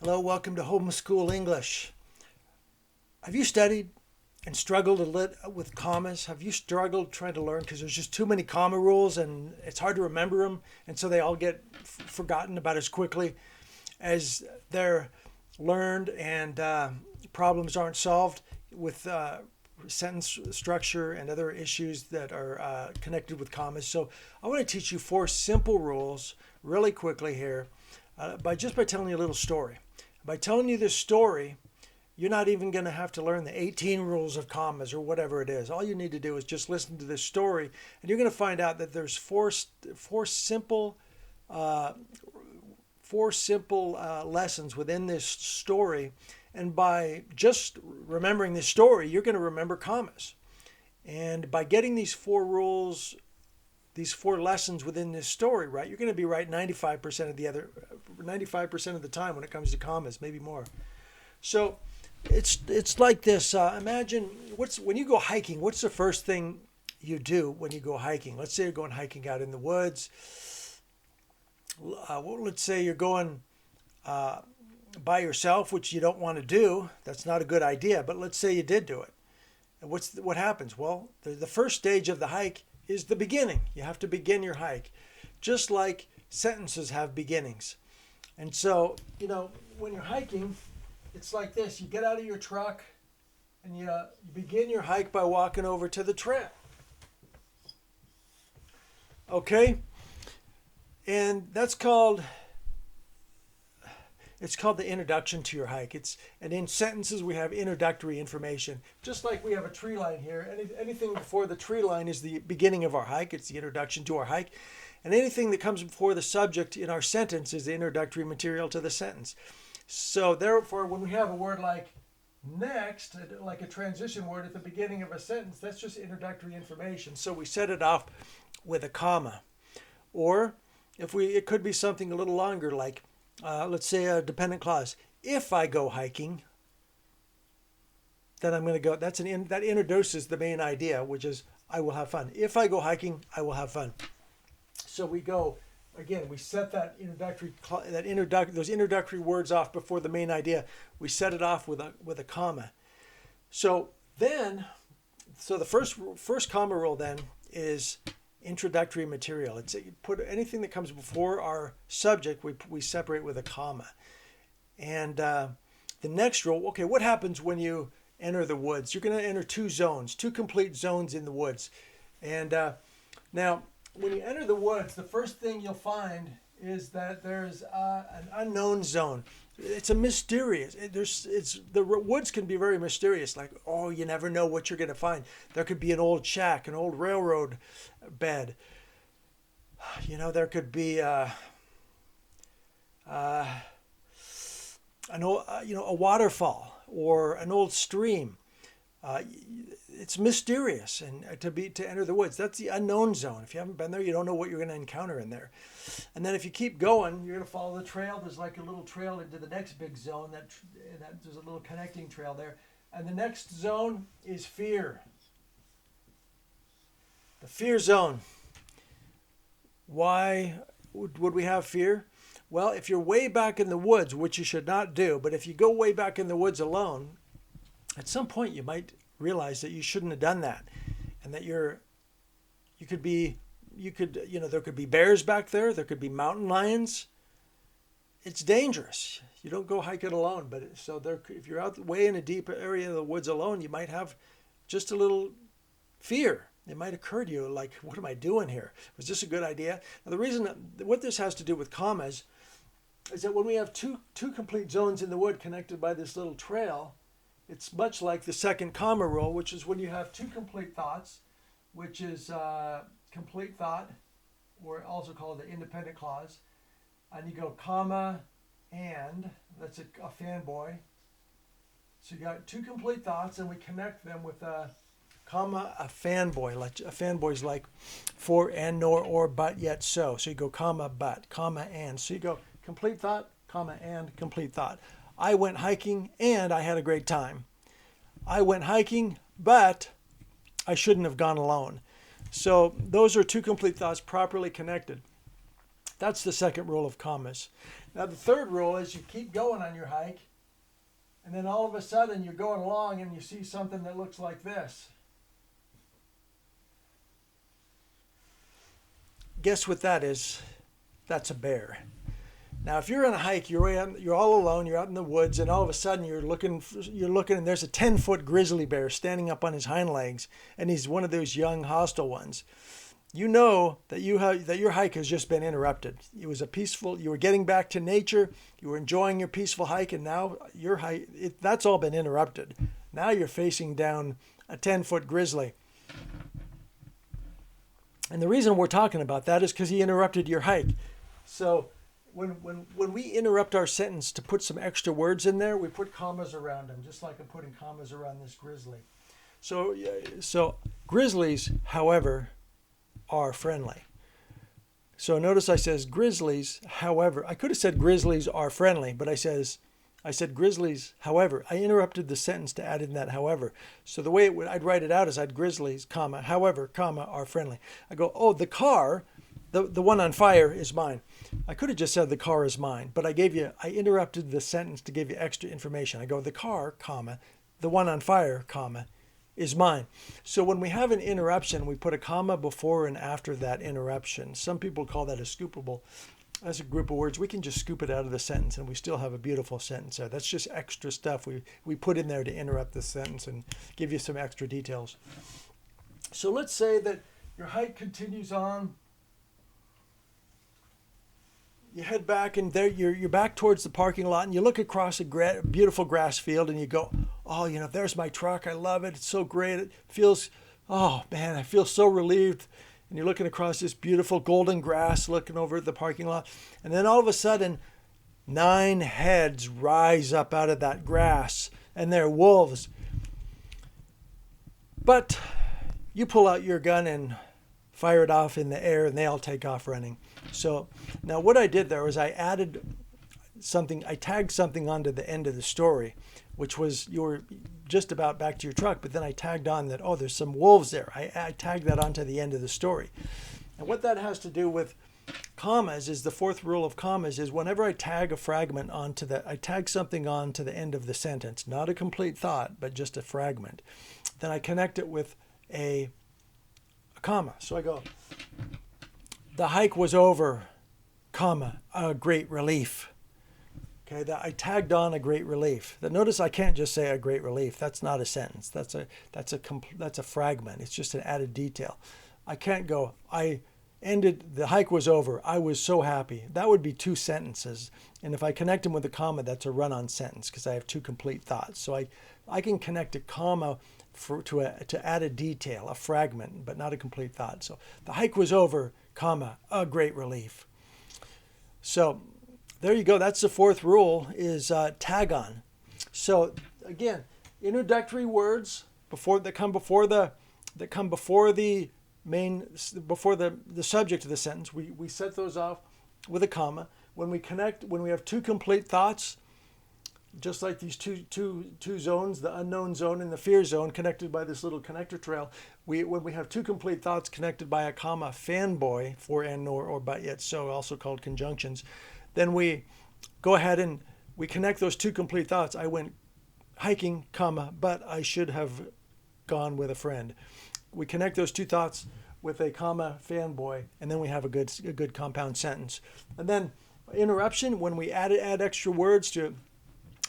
Hello, welcome to Homeschool English. Have you studied and struggled with commas? Have you struggled trying to learn because there's just too many comma rules and it's hard to remember them, and so they all get forgotten about as quickly as they're learned, and problems aren't solved with sentence structure and other issues that are connected with commas. So I want to teach you four simple rules really quickly here by telling you a little story. By telling you this story, you're not even going to have to learn the 18 rules of commas or whatever it is. All you need to do is just listen to this story, and you're going to find out that there's four simple lessons within this story. And by just remembering this story, you're going to remember commas. And by getting these four rules, these four lessons within this story right, you're going to be right 95% of the time when it comes to commas, maybe more. So it's like this. Imagine when you go hiking. What's the first thing you do when you go hiking? Let's say you're going hiking out in the woods. Let's say you're going by yourself, which you don't want to do. That's not a good idea. But let's say you did do it. And what happens? Well, the first stage of the hike is the beginning. You have to begin your hike, just like sentences have beginnings. And so, when you're hiking, it's like this. You get out of your truck and you begin your hike by walking over to the trail. Okay? And it's called the introduction to your hike. And in sentences we have introductory information. Just like we have a tree line here. Anything before the tree line is the beginning of our hike. It's the introduction to our hike. And anything that comes before the subject in our sentence is the introductory material to the sentence. So therefore, when we have a word like next, like a transition word at the beginning of a sentence, that's just introductory information. So we set it off with a comma. Or it could be something a little longer, like let's say a dependent clause. If I go hiking, then I'm going to go. That introduces the main idea, which is I will have fun. If I go hiking, I will have fun. So we go again. We set those introductory words off before the main idea. We set it off with a comma. So the first comma rule then is introductory material. You put anything that comes before our subject, we separate with a comma. And the next rule, okay, what happens when you enter the woods? You're going to enter two complete zones in the woods. And now, when you enter the woods, the first thing you'll find is that there's an unknown zone. It's a mysterious. The woods can be very mysterious. Like, you never know what you're going to find. There could be an old shack, an old railroad bed. There could be a waterfall or an old stream. It's mysterious, and to enter the woods, that's the unknown zone. If you haven't been there, you don't know what you're going to encounter in there. And then if you keep going, you're going to follow the trail. There's like a little trail into the next big zone. That there's a little connecting trail there. And the next zone is fear. The fear zone. Why would we have fear? Well, if you're way back in the woods, which you should not do, but if you go way back in the woods alone, at some point you might realize that you shouldn't have done that, and that there could be bears back there. There could be mountain lions. It's dangerous. You don't go hike it alone. But if you're out way in a deep area of the woods alone, you might have just a little fear. It might occur to you, like, what am I doing here? Was this a good idea? Now, the reason what this has to do with commas is that when we have two complete zones in the wood connected by this little trail, it's much like the second comma rule, which is when you have two complete thoughts, which is complete thought, or also called the independent clause, and you go comma and, that's a fanboy. So you got two complete thoughts, and we connect them with a comma, a fanboy. Like a fanboy's like for, and, nor, or, but, yet, so. So you go comma, but, comma, and. So you go complete thought, comma, and, complete thought. I went hiking and I had a great time. I went hiking, but I shouldn't have gone alone. So those are two complete thoughts properly connected. That's the second rule of commas. Now the third rule is you keep going on your hike, and then all of a sudden you're going along and you see something that looks like this. Guess what that is? That's a bear. Now, if you're on a hike, you're all alone, you're out in the woods, and all of a sudden you're looking, and there's a 10-foot grizzly bear standing up on his hind legs, and he's one of those young, hostile ones. You know that your hike has just been interrupted. It was you were getting back to nature, you were enjoying your peaceful hike, and now your hike, that's all been interrupted. Now you're facing down a 10-foot grizzly. And the reason we're talking about that is because he interrupted your hike. So when we interrupt our sentence to put some extra words in there, we put commas around them, just like I'm putting commas around this grizzly. So grizzlies, however, are friendly. So notice I says grizzlies, however. I could have said grizzlies are friendly, but I said grizzlies, however. I interrupted the sentence to add in that however. So the way I'd write it out is I'd grizzlies, comma, however, comma, are friendly. I go, oh, the car, the one on fire is mine. I could have just said the car is mine, but I interrupted the sentence to give you extra information. I go, the car, comma, the one on fire, comma, is mine. So when we have an interruption, we put a comma before and after that interruption. Some people call that a scoopable. That's a group of words. We can just scoop it out of the sentence and we still have a beautiful sentence there. That's just extra stuff we put in there to interrupt the sentence and give you some extra details. So let's say that your hike continues on. You head back, and there you're back towards the parking lot, and you look across a beautiful grass field, and you go, oh, there's my truck. I love it. It's so great. It feels, oh man, I feel so relieved. And you're looking across this beautiful golden grass, looking over at the parking lot, and then all of a sudden, 9 heads rise up out of that grass, and they're wolves. But you pull out your gun and fire it off in the air, and they all take off running. So now what I did there was I tagged something onto the end of the story, which was you were just about back to your truck, but then I tagged on that, oh, there's some wolves there. I tagged that onto the end of the story. And what that has to do with commas is the fourth rule of commas is whenever I tag a fragment I tag something onto the end of the sentence, not a complete thought, but just a fragment. Then I connect it with a comma. So I go, the hike was over, comma, a great relief. Okay, I tagged on a great relief. Notice I can't just say a great relief. That's not a sentence. That's a fragment. It's just an added detail. I can't go, the hike was over. I was so happy. That would be 2 sentences. And if I connect them with a comma, that's a run-on sentence because I have 2 complete thoughts. So I can connect a comma to add a detail, a fragment, but not a complete thought. So the hike was over, comma, a great relief. So there you go. That's the fourth rule is tag on. So again, introductory words that come before the subject of the sentence. We set those off with a comma. When we have 2 complete thoughts, just like these two zones, the unknown zone and the fear zone, connected by this little connector trail, when we have 2 complete thoughts connected by a comma, fanboy, for and nor, or but yet so, also called conjunctions, then we go ahead and we connect those 2 complete thoughts. I went hiking, comma, but I should have gone with a friend. We connect those 2 thoughts with a comma, fanboy, and then we have a good compound sentence. And then interruption, when we add extra words to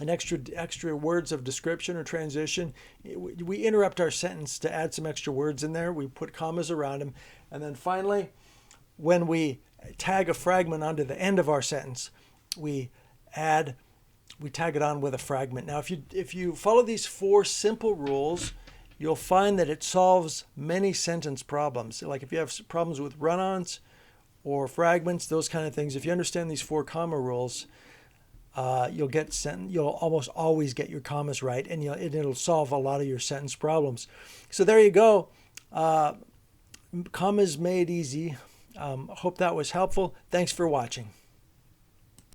an extra words of description or transition, we interrupt our sentence to add some extra words in there. We put commas around them. And then finally, when we tag a fragment onto the end of our sentence, we tag it on with a fragment. Now, if you follow these 4 simple rules, you'll find that it solves many sentence problems. Like if you have problems with run-ons or fragments, those kind of things, if you understand these 4 comma rules, you'll almost always get your commas right, and it'll solve a lot of your sentence problems. So there you go. Commas made easy. Hope that was helpful. Thanks for watching.